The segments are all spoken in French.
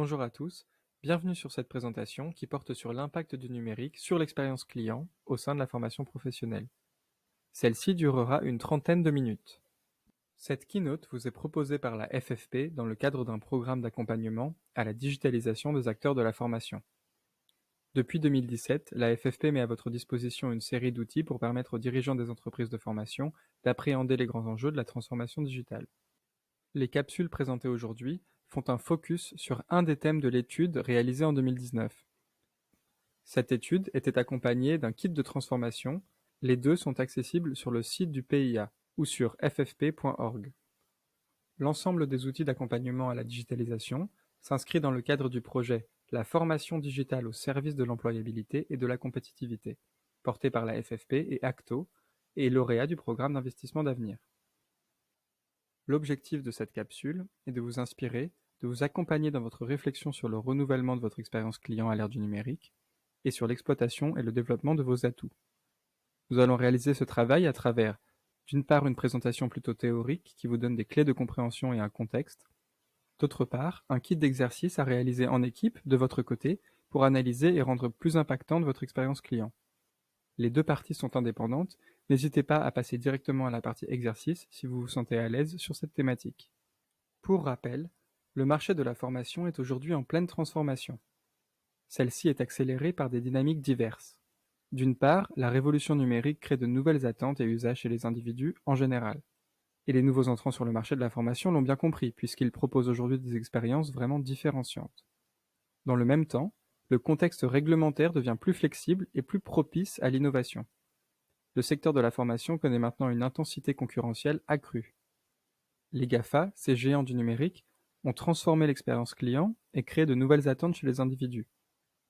Bonjour à tous, bienvenue sur cette présentation qui porte sur l'impact du numérique sur l'expérience client au sein de la formation professionnelle. Celle-ci durera une trentaine de minutes. Cette keynote vous est proposée par la FFP dans le cadre d'un programme d'accompagnement à la digitalisation des acteurs de la formation. Depuis 2017, la FFP met à votre disposition une série d'outils pour permettre aux dirigeants des entreprises de formation d'appréhender les grands enjeux de la transformation digitale. Les capsules présentées aujourd'hui font un focus sur un des thèmes de l'étude réalisée en 2019. Cette étude était accompagnée d'un kit de transformation. Les deux sont accessibles sur le site du PIA ou sur ffp.org. L'ensemble des outils d'accompagnement à la digitalisation s'inscrit dans le cadre du projet La formation digitale au service de l'employabilité et de la compétitivité, porté par la FFP et Acto, et lauréat du programme d'investissement d'avenir. L'objectif de cette capsule est de vous inspirer, de vous accompagner dans votre réflexion sur le renouvellement de votre expérience client à l'ère du numérique et sur l'exploitation et le développement de vos atouts. Nous allons réaliser ce travail à travers, d'une part, une présentation plutôt théorique qui vous donne des clés de compréhension et un contexte, d'autre part, un kit d'exercices à réaliser en équipe de votre côté pour analyser et rendre plus impactante votre expérience client. Les deux parties sont indépendantes, n'hésitez pas à passer directement à la partie exercice si vous vous sentez à l'aise sur cette thématique. Pour rappel, le marché de la formation est aujourd'hui en pleine transformation. Celle-ci est accélérée par des dynamiques diverses. D'une part, la révolution numérique crée de nouvelles attentes et usages chez les individus en général. Et les nouveaux entrants sur le marché de la formation l'ont bien compris, puisqu'ils proposent aujourd'hui des expériences vraiment différenciantes. Dans le même temps, le contexte réglementaire devient plus flexible et plus propice à l'innovation. Le secteur de la formation connaît maintenant une intensité concurrentielle accrue. Les GAFA, ces géants du numérique, ont transformé l'expérience client et créé de nouvelles attentes chez les individus.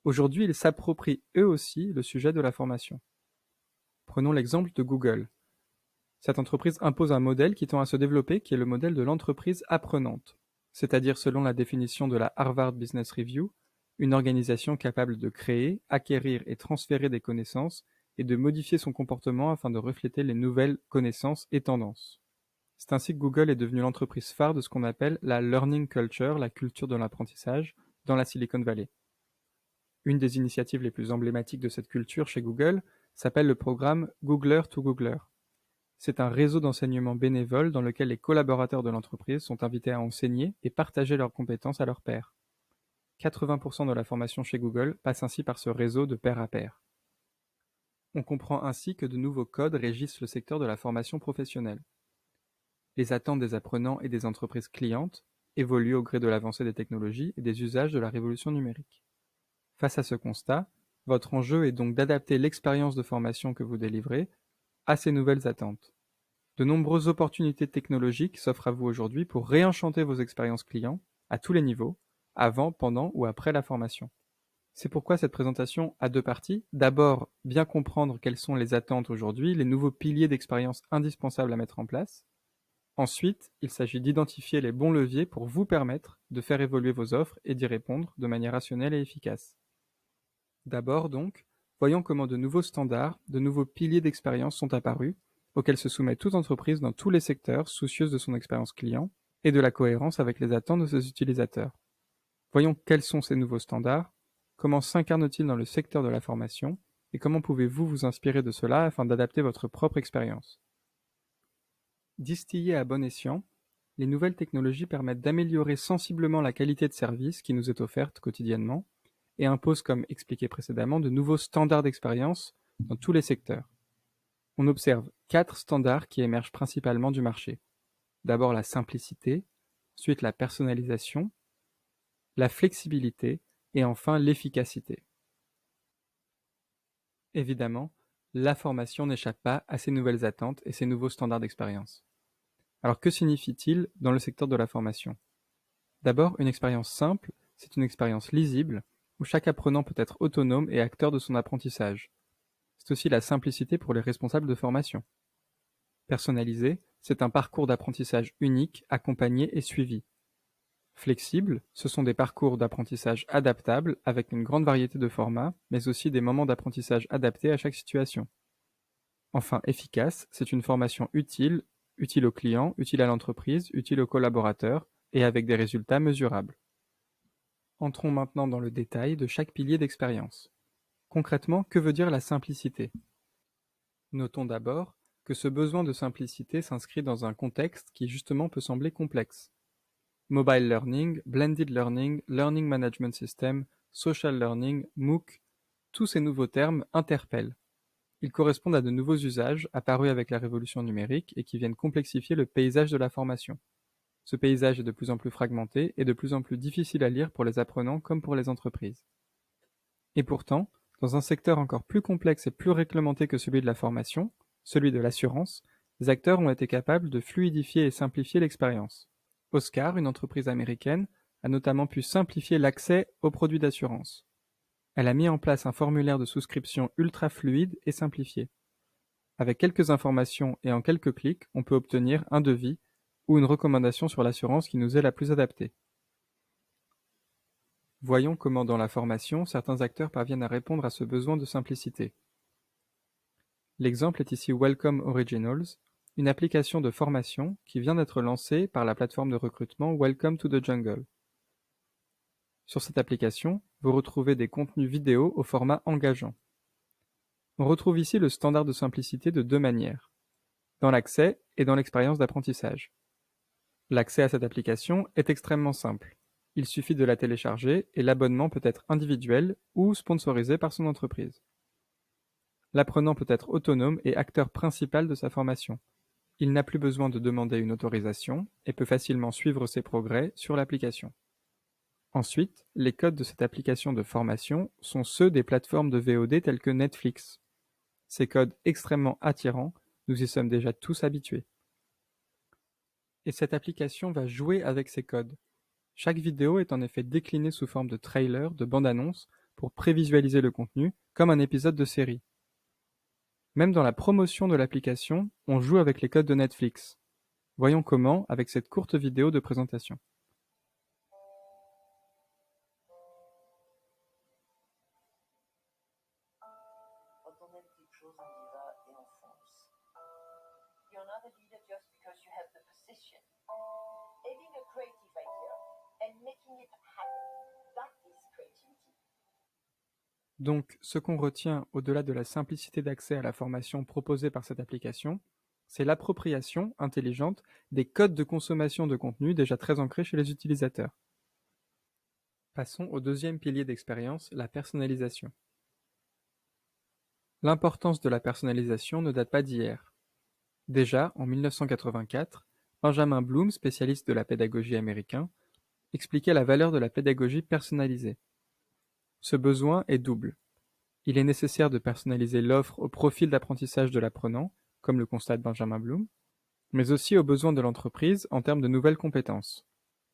Aujourd'hui, ils s'approprient eux aussi le sujet de la formation. Prenons l'exemple de Google. Cette entreprise impose un modèle qui tend à se développer, qui est le modèle de l'entreprise apprenante, c'est-à-dire selon la définition de la Harvard Business Review, une organisation capable de créer, acquérir et transférer des connaissances et de modifier son comportement afin de refléter les nouvelles connaissances et tendances. C'est ainsi que Google est devenue l'entreprise phare de ce qu'on appelle la learning culture, la culture de l'apprentissage, dans la Silicon Valley. Une des initiatives les plus emblématiques de cette culture chez Google s'appelle le programme Googler to Googler. C'est un réseau d'enseignement bénévole dans lequel les collaborateurs de l'entreprise sont invités à enseigner et partager leurs compétences à leurs pairs. 80% de la formation chez Google passe ainsi par ce réseau de pair à pair. On comprend ainsi que de nouveaux codes régissent le secteur de la formation professionnelle. Les attentes des apprenants et des entreprises clientes évoluent au gré de l'avancée des technologies et des usages de la révolution numérique. Face à ce constat, votre enjeu est donc d'adapter l'expérience de formation que vous délivrez à ces nouvelles attentes. De nombreuses opportunités technologiques s'offrent à vous aujourd'hui pour réenchanter vos expériences clients à tous les niveaux, avant, pendant ou après la formation. C'est pourquoi cette présentation a deux parties. D'abord, bien comprendre quelles sont les attentes aujourd'hui, les nouveaux piliers d'expérience indispensables à mettre en place. Ensuite, il s'agit d'identifier les bons leviers pour vous permettre de faire évoluer vos offres et d'y répondre de manière rationnelle et efficace. D'abord donc, voyons comment de nouveaux standards, de nouveaux piliers d'expérience sont apparus, auxquels se soumet toute entreprise dans tous les secteurs, soucieuse de son expérience client et de la cohérence avec les attentes de ses utilisateurs. Voyons quels sont ces nouveaux standards, comment s'incarnent-ils dans le secteur de la formation, et comment pouvez-vous vous inspirer de cela afin d'adapter votre propre expérience. Distillées à bon escient, les nouvelles technologies permettent d'améliorer sensiblement la qualité de service qui nous est offerte quotidiennement et imposent, comme expliqué précédemment, de nouveaux standards d'expérience dans tous les secteurs. On observe 4 standards qui émergent principalement du marché. D'abord la simplicité, ensuite la personnalisation, la flexibilité et enfin l'efficacité. Évidemment, la formation n'échappe pas à ces nouvelles attentes et ces nouveaux standards d'expérience. Alors que signifie-t-il dans le secteur de la formation? D'abord, une expérience simple, c'est une expérience lisible, où chaque apprenant peut être autonome et acteur de son apprentissage. C'est aussi la simplicité pour les responsables de formation. Personnalisé, c'est un parcours d'apprentissage unique, accompagné et suivi. Flexible, ce sont des parcours d'apprentissage adaptables avec une grande variété de formats, mais aussi des moments d'apprentissage adaptés à chaque situation. Enfin, efficace, c'est une formation utile, utile aux clients, utile à l'entreprise, utile aux collaborateurs, et avec des résultats mesurables. Entrons maintenant dans le détail de chaque pilier d'expérience. Concrètement, que veut dire la simplicité? Notons d'abord que ce besoin de simplicité s'inscrit dans un contexte qui justement peut sembler complexe. Mobile Learning, Blended Learning, Learning Management System, Social Learning, MOOC, tous ces nouveaux termes interpellent. Ils correspondent à de nouveaux usages apparus avec la révolution numérique et qui viennent complexifier le paysage de la formation. Ce paysage est de plus en plus fragmenté et de plus en plus difficile à lire pour les apprenants comme pour les entreprises. Et pourtant, dans un secteur encore plus complexe et plus réglementé que celui de la formation, celui de l'assurance, les acteurs ont été capables de fluidifier et simplifier l'expérience. Oscar, une entreprise américaine, a notamment pu simplifier l'accès aux produits d'assurance. Elle a mis en place un formulaire de souscription ultra fluide et simplifié. Avec quelques informations et en quelques clics, on peut obtenir un devis ou une recommandation sur l'assurance qui nous est la plus adaptée. Voyons comment dans la formation, certains acteurs parviennent à répondre à ce besoin de simplicité. L'exemple est ici Welcome Originals, une application de formation qui vient d'être lancée par la plateforme de recrutement Welcome to the Jungle. Sur cette application, vous retrouvez des contenus vidéo au format engageant. On retrouve ici le standard de simplicité de deux manières, dans l'accès et dans l'expérience d'apprentissage. L'accès à cette application est extrêmement simple. Il suffit de la télécharger et l'abonnement peut être individuel ou sponsorisé par son entreprise. L'apprenant peut être autonome et acteur principal de sa formation. Il n'a plus besoin de demander une autorisation et peut facilement suivre ses progrès sur l'application. Ensuite, les codes de cette application de formation sont ceux des plateformes de VOD telles que Netflix. Ces codes extrêmement attirants, nous y sommes déjà tous habitués. Et cette application va jouer avec ces codes. Chaque vidéo est en effet déclinée sous forme de trailer, de bande-annonce, pour prévisualiser le contenu, comme un épisode de série. Même dans la promotion de l'application, on joue avec les codes de Netflix. Voyons comment avec cette courte vidéo de présentation. Quand on aime quelque chose, on y va et on fonce. You're not a leader just because you have the position. Having a creative idea and making it happen, that is creativity. Donc, ce qu'on retient au-delà de la simplicité d'accès à la formation proposée par cette application, c'est l'appropriation intelligente des codes de consommation de contenu déjà très ancrés chez les utilisateurs. Passons au deuxième pilier d'expérience, la personnalisation. L'importance de la personnalisation ne date pas d'hier. Déjà, en 1984, Benjamin Bloom, spécialiste de la pédagogie américain, expliquait la valeur de la pédagogie personnalisée. Ce besoin est double. Il est nécessaire de personnaliser l'offre au profil d'apprentissage de l'apprenant, comme le constate Benjamin Bloom, mais aussi aux besoins de l'entreprise en termes de nouvelles compétences.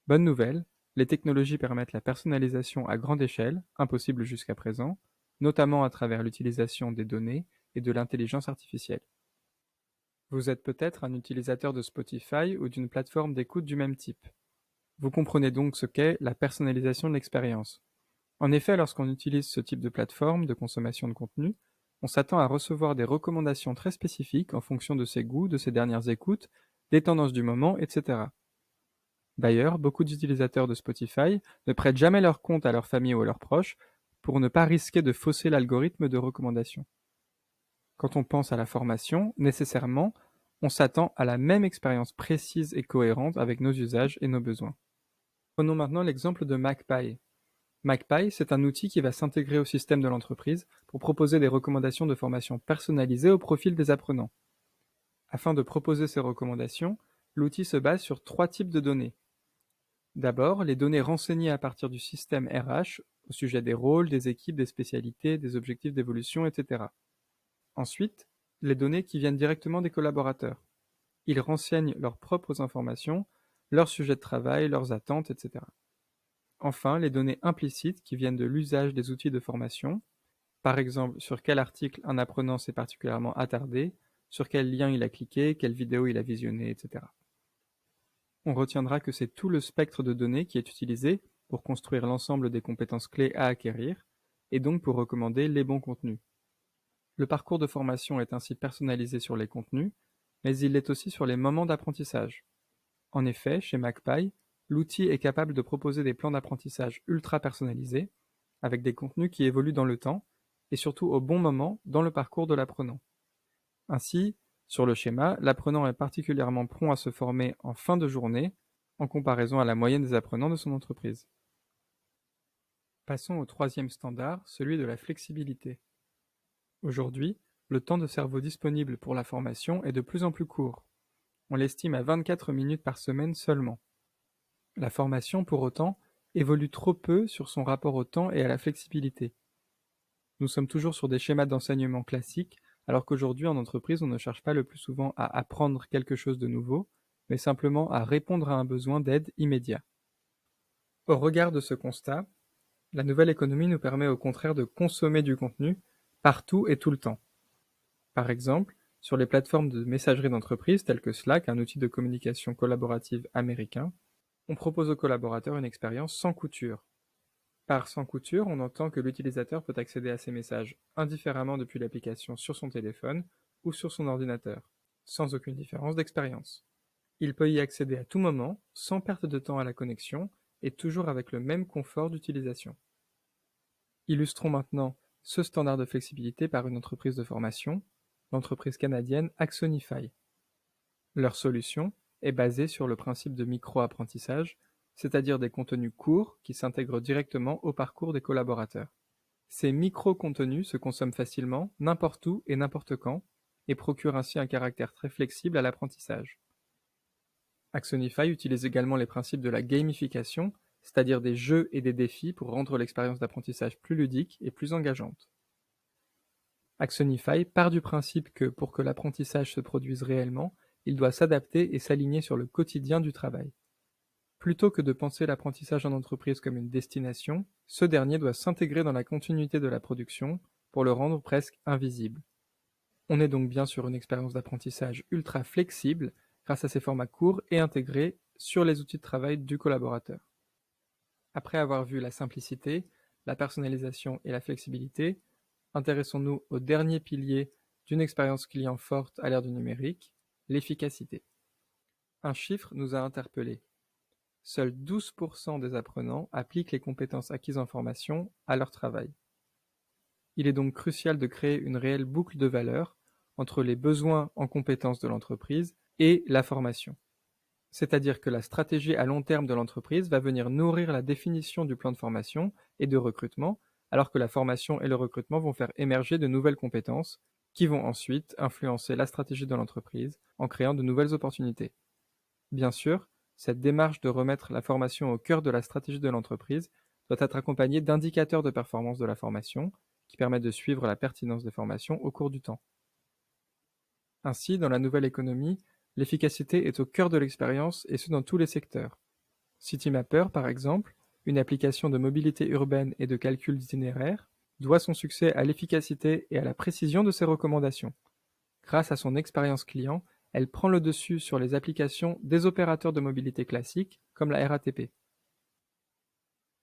Bonne nouvelle, les technologies permettent la personnalisation à grande échelle, impossible jusqu'à présent, notamment à travers l'utilisation des données et de l'intelligence artificielle. Vous êtes peut-être un utilisateur de Spotify ou d'une plateforme d'écoute du même type. Vous comprenez donc ce qu'est la personnalisation de l'expérience. En effet, lorsqu'on utilise ce type de plateforme de consommation de contenu, on s'attend à recevoir des recommandations très spécifiques en fonction de ses goûts, de ses dernières écoutes, des tendances du moment, etc. D'ailleurs, beaucoup d'utilisateurs de Spotify ne prêtent jamais leur compte à leur famille ou à leurs proches pour ne pas risquer de fausser l'algorithme de recommandation. Quand on pense à la formation, nécessairement, on s'attend à la même expérience précise et cohérente avec nos usages et nos besoins. Prenons maintenant l'exemple de MacPie. MacPie, c'est un outil qui va s'intégrer au système de l'entreprise pour proposer des recommandations de formation personnalisées au profil des apprenants. Afin de proposer ces recommandations, l'outil se base sur 3 types de données. D'abord, les données renseignées à partir du système RH au sujet des rôles, des équipes, des spécialités, des objectifs d'évolution, etc. Ensuite, les données qui viennent directement des collaborateurs. Ils renseignent leurs propres informations, leurs sujets de travail, leurs attentes, etc. Enfin, les données implicites qui viennent de l'usage des outils de formation, par exemple sur quel article un apprenant s'est particulièrement attardé, sur quel lien il a cliqué, quelle vidéo il a visionné, etc. On retiendra que c'est tout le spectre de données qui est utilisé pour construire l'ensemble des compétences clés à acquérir, et donc pour recommander les bons contenus. Le parcours de formation est ainsi personnalisé sur les contenus, mais il l'est aussi sur les moments d'apprentissage. En effet, chez MacPie, L'outil est capable de proposer des plans d'apprentissage ultra personnalisés, avec des contenus qui évoluent dans le temps, et surtout au bon moment dans le parcours de l'apprenant. Ainsi, sur le schéma, l'apprenant est particulièrement prompt à se former en fin de journée, en comparaison à la moyenne des apprenants de son entreprise. Passons au troisième standard, celui de la flexibilité. Aujourd'hui, le temps de cerveau disponible pour la formation est de plus en plus court. On l'estime à 24 minutes par semaine seulement. La formation, pour autant, évolue trop peu sur son rapport au temps et à la flexibilité. Nous sommes toujours sur des schémas d'enseignement classiques, alors qu'aujourd'hui en entreprise on ne cherche pas le plus souvent à apprendre quelque chose de nouveau, mais simplement à répondre à un besoin d'aide immédiat. Au regard de ce constat, la nouvelle économie nous permet au contraire de consommer du contenu partout et tout le temps. Par exemple, sur les plateformes de messagerie d'entreprise telles que Slack, un outil de communication collaborative américain, on propose aux collaborateurs une expérience sans couture. Par sans couture, on entend que l'utilisateur peut accéder à ses messages indifféremment depuis l'application sur son téléphone ou sur son ordinateur, sans aucune différence d'expérience. Il peut y accéder à tout moment, sans perte de temps à la connexion, et toujours avec le même confort d'utilisation. Illustrons maintenant ce standard de flexibilité par une entreprise de formation, l'entreprise canadienne Axonify. Leur solution est basée sur le principe de micro-apprentissage, c'est-à-dire des contenus courts qui s'intègrent directement au parcours des collaborateurs. Ces micro-contenus se consomment facilement, n'importe où et n'importe quand, et procurent ainsi un caractère très flexible à l'apprentissage. Axonify utilise également les principes de la gamification, c'est-à-dire des jeux et des défis pour rendre l'expérience d'apprentissage plus ludique et plus engageante. Axonify part du principe que pour que l'apprentissage se produise réellement, il doit s'adapter et s'aligner sur le quotidien du travail. Plutôt que de penser l'apprentissage en entreprise comme une destination, ce dernier doit s'intégrer dans la continuité de la production pour le rendre presque invisible. On est donc bien sur une expérience d'apprentissage ultra flexible grâce à ses formats courts et intégrés sur les outils de travail du collaborateur. Après avoir vu la simplicité, la personnalisation et la flexibilité, intéressons-nous au dernier pilier d'une expérience client forte à l'ère du numérique, l'efficacité. Un chiffre nous a interpellés. Seuls 12% des apprenants appliquent les compétences acquises en formation à leur travail. Il est donc crucial de créer une réelle boucle de valeur entre les besoins en compétences de l'entreprise et la formation. C'est-à-dire que la stratégie à long terme de l'entreprise va venir nourrir la définition du plan de formation et de recrutement, alors que la formation et le recrutement vont faire émerger de nouvelles compétences qui vont ensuite influencer la stratégie de l'entreprise en créant de nouvelles opportunités. Bien sûr, cette démarche de remettre la formation au cœur de la stratégie de l'entreprise doit être accompagnée d'indicateurs de performance de la formation qui permettent de suivre la pertinence des formations au cours du temps. Ainsi, dans la nouvelle économie, l'efficacité est au cœur de l'expérience et ce dans tous les secteurs. Citymapper, par exemple, une application de mobilité urbaine et de calcul d'itinéraire, doit son succès à l'efficacité et à la précision de ses recommandations. Grâce à son expérience client, elle prend le dessus sur les applications des opérateurs de mobilité classiques comme la RATP.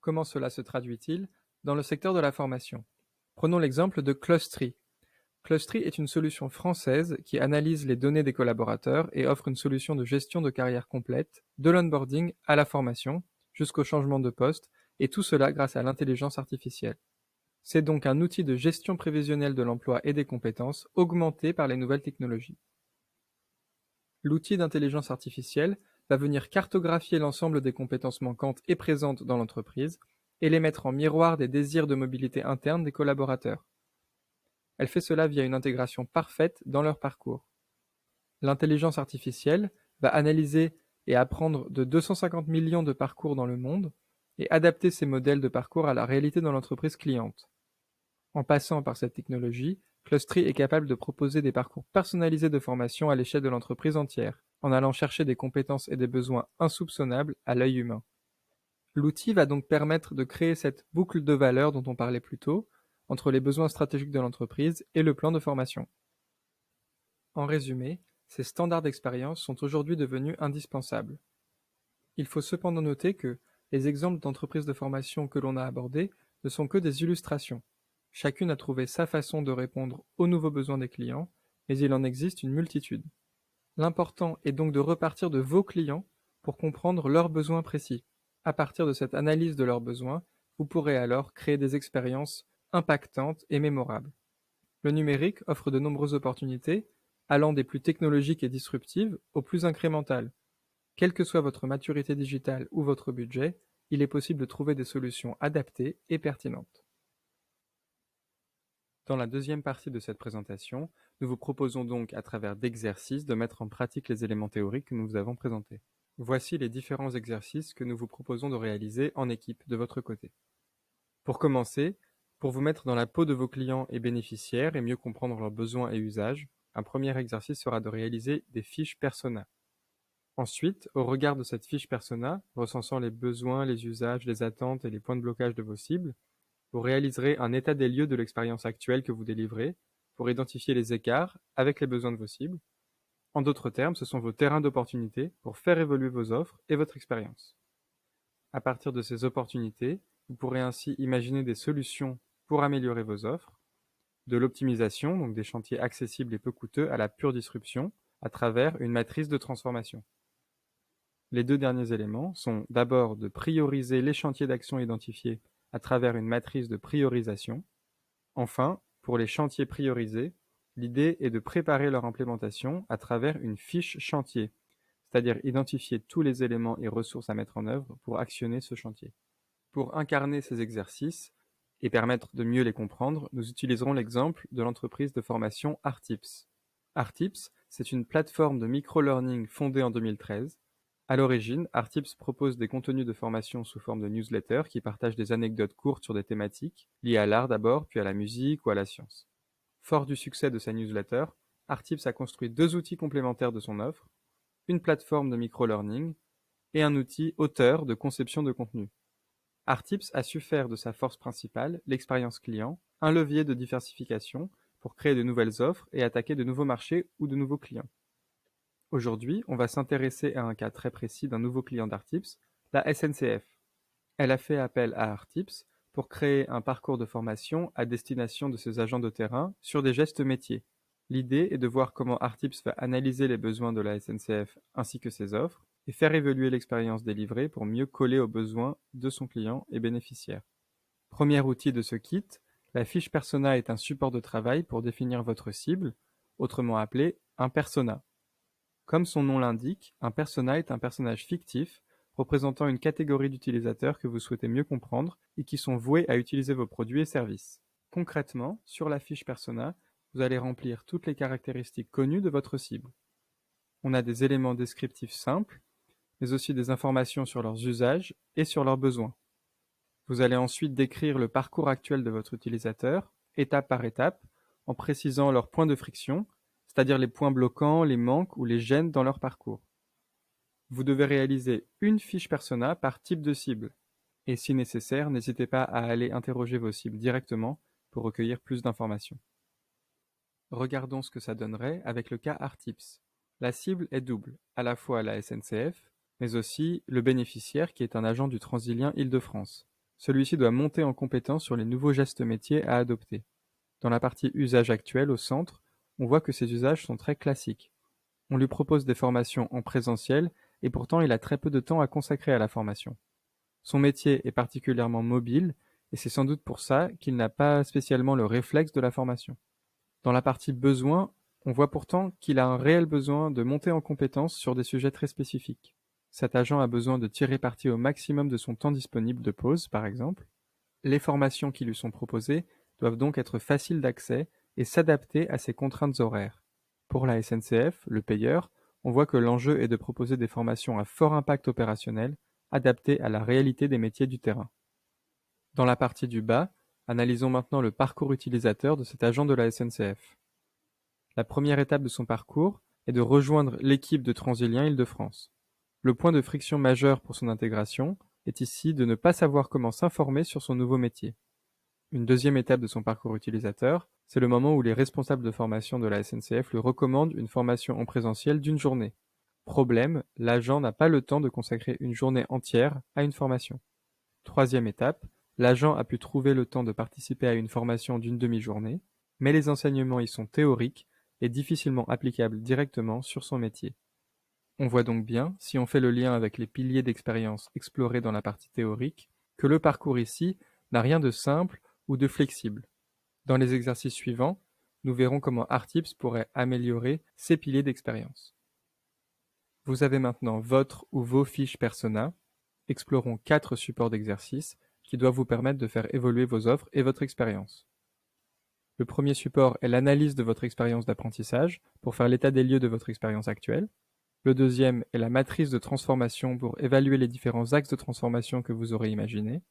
Comment cela se traduit-il dans le secteur de la formation? Prenons l'exemple de Clostry. Clostry est une solution française qui analyse les données des collaborateurs et offre une solution de gestion de carrière complète, de l'onboarding à la formation, jusqu'au changement de poste, et tout cela grâce à l'intelligence artificielle. C'est donc un outil de gestion prévisionnelle de l'emploi et des compétences augmenté par les nouvelles technologies. L'outil d'intelligence artificielle va venir cartographier l'ensemble des compétences manquantes et présentes dans l'entreprise et les mettre en miroir des désirs de mobilité interne des collaborateurs. Elle fait cela via une intégration parfaite dans leur parcours. L'intelligence artificielle va analyser et apprendre de 250 millions de parcours dans le monde et adapter ces modèles de parcours à la réalité de l'entreprise cliente. En passant par cette technologie, Clostry est capable de proposer des parcours personnalisés de formation à l'échelle de l'entreprise entière, en allant chercher des compétences et des besoins insoupçonnables à l'œil humain. L'outil va donc permettre de créer cette boucle de valeur dont on parlait plus tôt, entre les besoins stratégiques de l'entreprise et le plan de formation. En résumé, ces standards d'expérience sont aujourd'hui devenus indispensables. Il faut cependant noter que les exemples d'entreprises de formation que l'on a abordés ne sont que des illustrations. Chacune a trouvé sa façon de répondre aux nouveaux besoins des clients, mais il en existe une multitude. L'important est donc de repartir de vos clients pour comprendre leurs besoins précis. À partir de cette analyse de leurs besoins, vous pourrez alors créer des expériences impactantes et mémorables. Le numérique offre de nombreuses opportunités, allant des plus technologiques et disruptives aux plus incrémentales. Quelle que soit votre maturité digitale ou votre budget, il est possible de trouver des solutions adaptées et pertinentes. Dans la deuxième partie de cette présentation, nous vous proposons donc à travers d'exercices de mettre en pratique les éléments théoriques que nous vous avons présentés. Voici les différents exercices que nous vous proposons de réaliser en équipe de votre côté. Pour commencer, pour vous mettre dans la peau de vos clients et bénéficiaires et mieux comprendre leurs besoins et usages, un premier exercice sera de réaliser des fiches persona. Ensuite, au regard de cette fiche persona, recensant les besoins, les usages, les attentes et les points de blocage de vos cibles, vous réaliserez un état des lieux de l'expérience actuelle que vous délivrez pour identifier les écarts avec les besoins de vos cibles. En d'autres termes, ce sont vos terrains d'opportunité pour faire évoluer vos offres et votre expérience. À partir de ces opportunités, vous pourrez ainsi imaginer des solutions pour améliorer vos offres, de l'optimisation, donc des chantiers accessibles et peu coûteux, à la pure disruption, à travers une matrice de transformation. Les deux derniers éléments sont d'abord de prioriser les chantiers d'action identifiés à travers une matrice de priorisation. Enfin, pour les chantiers priorisés, l'idée est de préparer leur implémentation à travers une fiche chantier, c'est-à-dire identifier tous les éléments et ressources à mettre en œuvre pour actionner ce chantier. Pour incarner ces exercices et permettre de mieux les comprendre, nous utiliserons l'exemple de l'entreprise de formation Artips. Artips, c'est une plateforme de micro-learning fondée en 2013. À l'origine, Artips propose des contenus de formation sous forme de newsletters qui partagent des anecdotes courtes sur des thématiques, liées à l'art d'abord, puis à la musique ou à la science. Fort du succès de sa newsletter, Artips a construit deux outils complémentaires de son offre, une plateforme de micro-learning et un outil auteur de conception de contenu. Artips a su faire de sa force principale, l'expérience client, un levier de diversification pour créer de nouvelles offres et attaquer de nouveaux marchés ou de nouveaux clients. Aujourd'hui, on va s'intéresser à un cas très précis d'un nouveau client d'Artips, la SNCF. Elle a fait appel à Artips pour créer un parcours de formation à destination de ses agents de terrain sur des gestes métiers. L'idée est de voir comment Artips va analyser les besoins de la SNCF ainsi que ses offres et faire évoluer l'expérience délivrée pour mieux coller aux besoins de son client et bénéficiaire. Premier outil de ce kit, la fiche persona est un support de travail pour définir votre cible, autrement appelé un persona. Comme son nom l'indique, un persona est un personnage fictif représentant une catégorie d'utilisateurs que vous souhaitez mieux comprendre et qui sont voués à utiliser vos produits et services. Concrètement, sur la fiche persona, vous allez remplir toutes les caractéristiques connues de votre cible. On a des éléments descriptifs simples, mais aussi des informations sur leurs usages et sur leurs besoins. Vous allez ensuite décrire le parcours actuel de votre utilisateur, étape par étape, en précisant leurs points de friction, c'est-à-dire les points bloquants, les manques ou les gênes dans leur parcours. Vous devez réaliser une fiche persona par type de cible. Et si nécessaire, n'hésitez pas à aller interroger vos cibles directement pour recueillir plus d'informations. Regardons ce que ça donnerait avec le cas Artips. La cible est double, à la fois la SNCF, mais aussi le bénéficiaire qui est un agent du Transilien Île-de-France. Celui-ci doit monter en compétence sur les nouveaux gestes métiers à adopter. Dans la partie usage actuel au centre, on voit que ces usages sont très classiques. On lui propose des formations en présentiel et pourtant il a très peu de temps à consacrer à la formation. Son métier est particulièrement mobile et c'est sans doute pour ça qu'il n'a pas spécialement le réflexe de la formation. Dans la partie besoin, on voit pourtant qu'il a un réel besoin de monter en compétence sur des sujets très spécifiques. Cet agent a besoin de tirer parti au maximum de son temps disponible de pause, par exemple. Les formations qui lui sont proposées doivent donc être faciles d'accès et s'adapter à ses contraintes horaires. Pour la SNCF, le payeur, on voit que l'enjeu est de proposer des formations à fort impact opérationnel, adaptées à la réalité des métiers du terrain. Dans la partie du bas, analysons maintenant le parcours utilisateur de cet agent de la SNCF. La première étape de son parcours est de rejoindre l'équipe de Transilien Île-de-France. Le point de friction majeur pour son intégration est ici de ne pas savoir comment s'informer sur son nouveau métier. Une deuxième étape de son parcours utilisateur, c'est le moment où les responsables de formation de la SNCF lui recommandent une formation en présentiel d'une journée. Problème, l'agent n'a pas le temps de consacrer une journée entière à une formation. Troisième étape, l'agent a pu trouver le temps de participer à une formation d'une demi-journée, mais les enseignements y sont théoriques et difficilement applicables directement sur son métier. On voit donc bien, si on fait le lien avec les piliers d'expérience explorés dans la partie théorique, que le parcours ici n'a rien de simple ou de flexible. Dans les exercices suivants, nous verrons comment Artips pourrait améliorer ces piliers d'expérience. Vous avez maintenant votre ou vos fiches Persona. Explorons 4 supports d'exercices qui doivent vous permettre de faire évoluer vos offres et votre expérience. Le premier support est l'analyse de votre expérience d'apprentissage pour faire l'état des lieux de votre expérience actuelle. Le deuxième est la matrice de transformation pour évaluer les différents axes de transformation que vous aurez imaginés.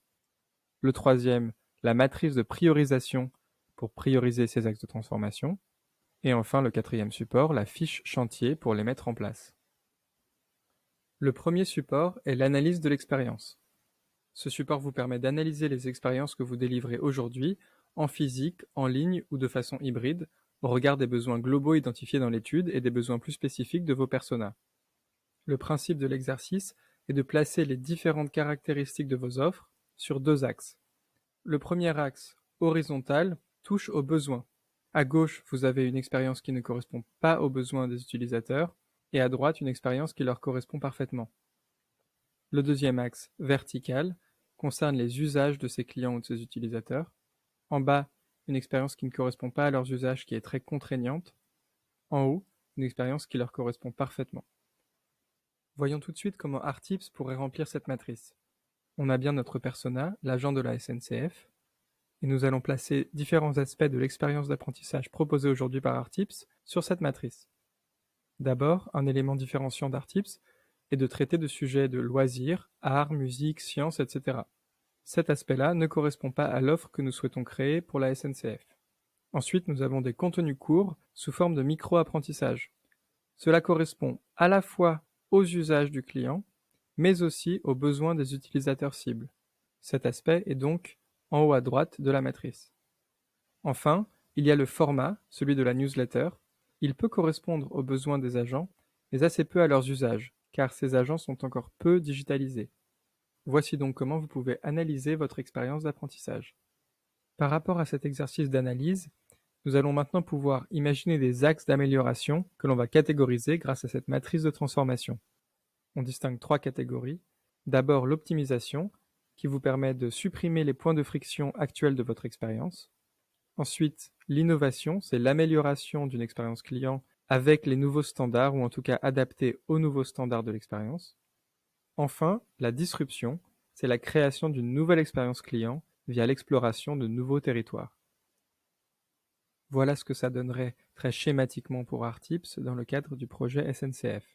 Le troisième, la matrice de priorisation pour prioriser ces axes de transformation. Et enfin, le quatrième support, la fiche chantier pour les mettre en place. Le premier support est l'analyse de l'expérience. Ce support vous permet d'analyser les expériences que vous délivrez aujourd'hui, en physique, en ligne ou de façon hybride, au regard des besoins globaux identifiés dans l'étude et des besoins plus spécifiques de vos personas. Le principe de l'exercice est de placer les différentes caractéristiques de vos offres sur 2 axes. Le premier axe, horizontal, touche aux besoins. À gauche, vous avez une expérience qui ne correspond pas aux besoins des utilisateurs, et à droite, une expérience qui leur correspond parfaitement. Le deuxième axe, vertical, concerne les usages de ces clients ou de ces utilisateurs. En bas, une expérience qui ne correspond pas à leurs usages, qui est très contraignante. En haut, une expérience qui leur correspond parfaitement. Voyons tout de suite comment Artips pourrait remplir cette matrice. On a bien notre persona, l'agent de la SNCF, et nous allons placer différents aspects de l'expérience d'apprentissage proposée aujourd'hui par Artips sur cette matrice. D'abord, un élément différenciant d'Artips est de traiter de sujets de loisirs, arts, musique, sciences, etc. Cet aspect-là ne correspond pas à l'offre que nous souhaitons créer pour la SNCF. Ensuite, nous avons des contenus courts sous forme de micro-apprentissage. Cela correspond à la fois aux usages du client, mais aussi aux besoins des utilisateurs cibles. Cet aspect est donc en haut à droite de la matrice. Enfin, il y a le format, celui de la newsletter. Il peut correspondre aux besoins des agents, mais assez peu à leurs usages, car ces agents sont encore peu digitalisés. Voici donc comment vous pouvez analyser votre expérience d'apprentissage. Par rapport à cet exercice d'analyse, nous allons maintenant pouvoir imaginer des axes d'amélioration que l'on va catégoriser grâce à cette matrice de transformation. On distingue 3 catégories. D'abord l'optimisation, qui vous permet de supprimer les points de friction actuels de votre expérience. Ensuite, l'innovation, c'est l'amélioration d'une expérience client avec les nouveaux standards, ou en tout cas adaptés aux nouveaux standards de l'expérience. Enfin, la disruption, c'est la création d'une nouvelle expérience client via l'exploration de nouveaux territoires. Voilà ce que ça donnerait très schématiquement pour Artips dans le cadre du projet SNCF.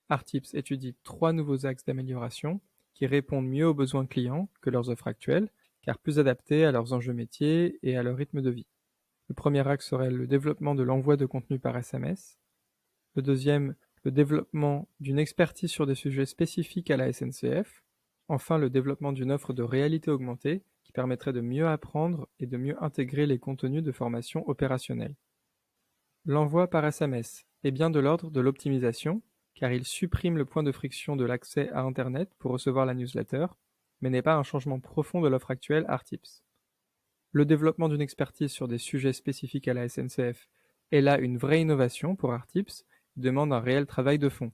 Artips étudie 3 nouveaux axes d'amélioration qui répondent mieux aux besoins clients que leurs offres actuelles, car plus adaptés à leurs enjeux métiers et à leur rythme de vie. Le premier axe serait le développement de l'envoi de contenu par SMS. Le deuxième, le développement d'une expertise sur des sujets spécifiques à la SNCF. Enfin, le développement d'une offre de réalité augmentée qui permettrait de mieux apprendre et de mieux intégrer les contenus de formation opérationnelle. L'envoi par SMS est bien de l'ordre de l'optimisation, car il supprime le point de friction de l'accès à Internet pour recevoir la newsletter, mais n'est pas un changement profond de l'offre actuelle Artips. Le développement d'une expertise sur des sujets spécifiques à la SNCF est là une vraie innovation pour Artips, qui demande un réel travail de fond.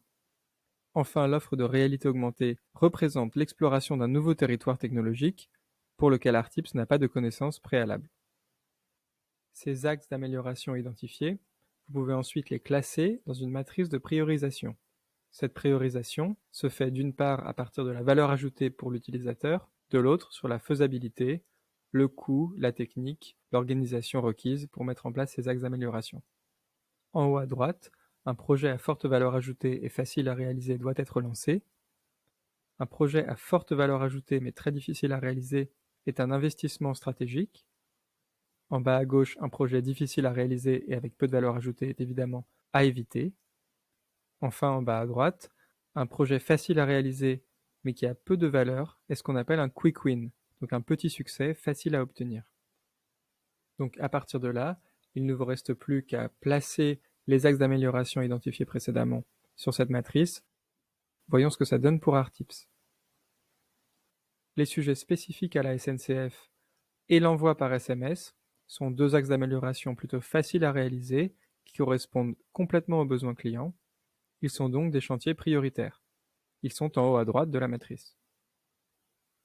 Enfin, l'offre de réalité augmentée représente l'exploration d'un nouveau territoire technologique pour lequel Artips n'a pas de connaissances préalables. Ces axes d'amélioration identifiés, vous pouvez ensuite les classer dans une matrice de priorisation. Cette priorisation se fait d'une part à partir de la valeur ajoutée pour l'utilisateur, de l'autre sur la faisabilité, le coût, la technique, l'organisation requise pour mettre en place ces axes d'amélioration. En haut à droite, un projet à forte valeur ajoutée et facile à réaliser doit être lancé. Un projet à forte valeur ajoutée mais très difficile à réaliser est un investissement stratégique. En bas à gauche, un projet difficile à réaliser et avec peu de valeur ajoutée est évidemment à éviter. Enfin, en bas à droite, un projet facile à réaliser mais qui a peu de valeur est ce qu'on appelle un quick win, donc un petit succès facile à obtenir. Donc à partir de là, il ne vous reste plus qu'à placer les axes d'amélioration identifiés précédemment sur cette matrice. Voyons ce que ça donne pour Artips. Les sujets spécifiques à la SNCF et l'envoi par SMS sont 2 axes d'amélioration plutôt faciles à réaliser qui correspondent complètement aux besoins clients. Ils sont donc des chantiers prioritaires. Ils sont en haut à droite de la matrice.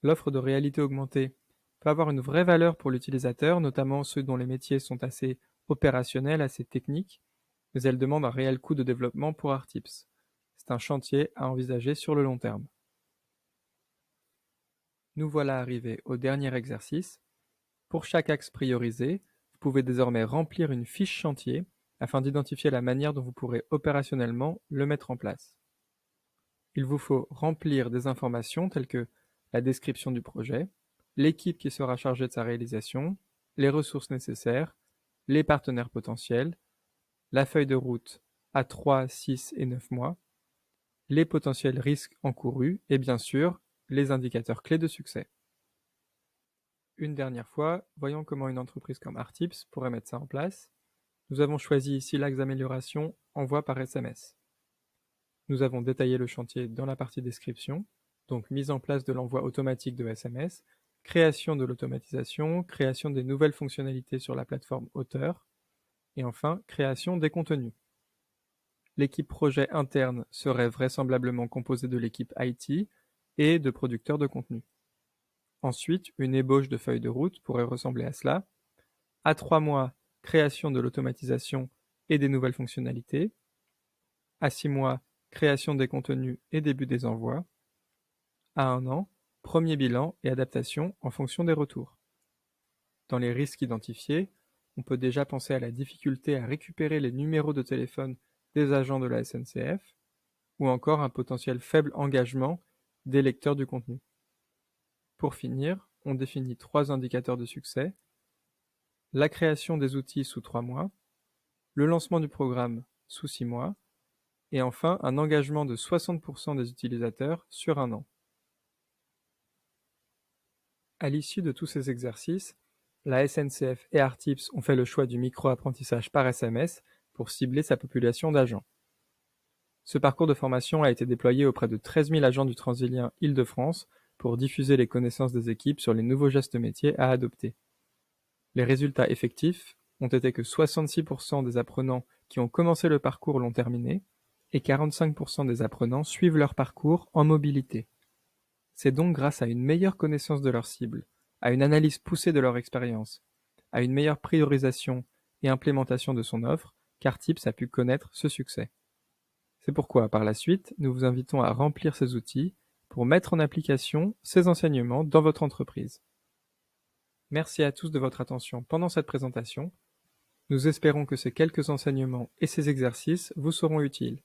L'offre de réalité augmentée peut avoir une vraie valeur pour l'utilisateur, notamment ceux dont les métiers sont assez opérationnels, assez techniques, mais elle demande un réel coût de développement pour Artips. C'est un chantier à envisager sur le long terme. Nous voilà arrivés au dernier exercice. Pour chaque axe priorisé, vous pouvez désormais remplir une fiche chantier afin d'identifier la manière dont vous pourrez opérationnellement le mettre en place. Il vous faut remplir des informations telles que la description du projet, l'équipe qui sera chargée de sa réalisation, les ressources nécessaires, les partenaires potentiels, la feuille de route à 3, 6 et 9 mois, les potentiels risques encourus et bien sûr, les indicateurs clés de succès. Une dernière fois, voyons comment une entreprise comme Artips pourrait mettre ça en place. Nous avons choisi ici l'axe d'amélioration envoi par SMS. Nous avons détaillé le chantier dans la partie description, donc mise en place de l'envoi automatique de SMS, création de l'automatisation, création des nouvelles fonctionnalités sur la plateforme Auteur, et enfin création des contenus. L'équipe projet interne serait vraisemblablement composée de l'équipe IT et de producteurs de contenu. Ensuite, une ébauche de feuille de route pourrait ressembler à cela. À 3 mois, création de l'automatisation et des nouvelles fonctionnalités. À 6 mois, création des contenus et début des envois. À 1 an, premier bilan et adaptation en fonction des retours. Dans les risques identifiés, on peut déjà penser à la difficulté à récupérer les numéros de téléphone des agents de la SNCF, ou encore un potentiel faible engagement des lecteurs du contenu. Pour finir, on définit 3 indicateurs de succès: la création des outils sous 3 mois, le lancement du programme sous 6 mois, et enfin un engagement de 60% des utilisateurs sur 1 an. À l'issue de tous ces exercices, la SNCF et Artips ont fait le choix du micro-apprentissage par SMS pour cibler sa population d'agents. Ce parcours de formation a été déployé auprès de 13 000 agents du Transilien Île-de-France pour diffuser les connaissances des équipes sur les nouveaux gestes métiers à adopter. Les résultats effectifs ont été que 66% des apprenants qui ont commencé le parcours l'ont terminé et 45% des apprenants suivent leur parcours en mobilité. C'est donc grâce à une meilleure connaissance de leur cible, à une analyse poussée de leur expérience, à une meilleure priorisation et implémentation de son offre qu'Artips a pu connaître ce succès. C'est pourquoi, par la suite, nous vous invitons à remplir ces outils pour mettre en application ces enseignements dans votre entreprise. Merci à tous de votre attention pendant cette présentation. Nous espérons que ces quelques enseignements et ces exercices vous seront utiles.